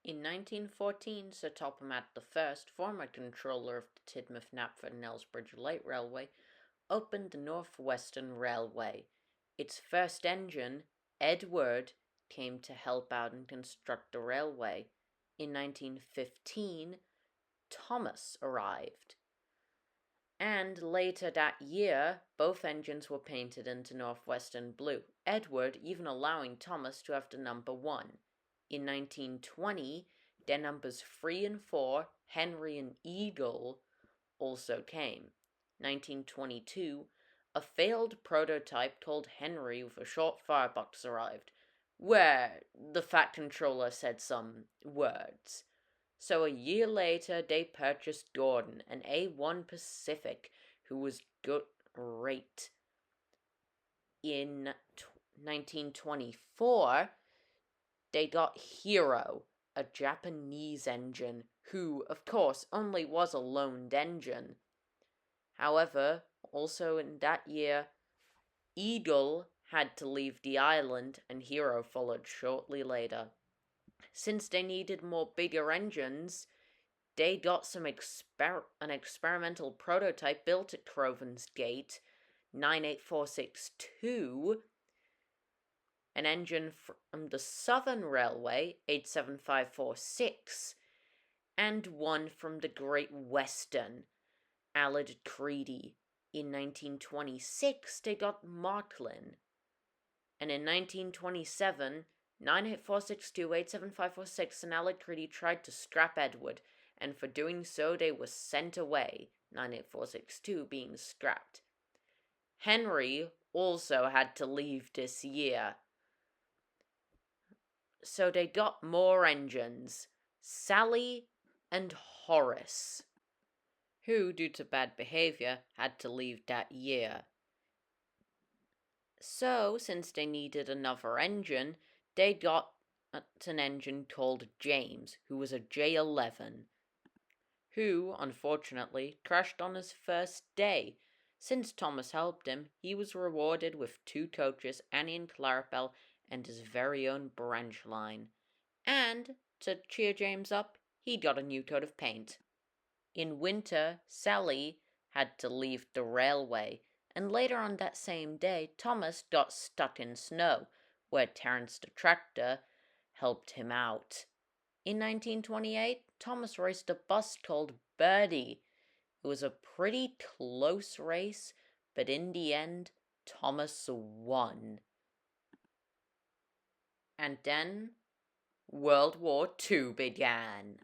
In 1914, Sir Topham I, former controller of the Tidmouth, Knapford and Elsbridge Light Railway, opened the North Western Railway. Its first engine, Edward, came to help out and construct the railway. In 1915, Thomas arrived. And later that year, both engines were painted into northwestern blue, Edward even allowing Thomas to have the number 1. In 1920, their numbers 3 and 4, Henry and Eagle, also came. 1922, a failed prototype called Henry with a short firebox arrived, where the Fat Controller said some words. So a year later, they purchased Gordon, an A1 Pacific, who was great. In 1924, they got Hero, a Japanese engine, who, of course, only was a loaned engine. However, also in that year, Eagle had to leave the island, and Hero followed shortly later. Since they needed more bigger engines, they got an experimental prototype built at Croven's Gate, 98462, an engine from the Southern Railway, 87546, and one from the Great Western, Allard Creedy. In 1926, they got Marklin, and in 1927, 98462, 87546, and Allard Creedy tried to scrap Edward, and for doing so they were sent away, 98462 being scrapped. Henry also had to leave this year. So they got more engines, Sally and Horace, who, due to bad behavior, had to leave that year. So, since they needed another engine, they got an engine called James, who was a J11, who, unfortunately, crashed on his first day. Since Thomas helped him, he was rewarded with 2 coaches, Annie and Clarabelle, and his very own branch line. And, to cheer James up, he got a new coat of paint. In winter, Sally had to leave the railway, and later on that same day, Thomas got stuck in snow, where Terence the tractor helped him out. In 1928, Thomas raced a bus called Birdie. It was a pretty close race, but in the end, Thomas won. And then, World War II began.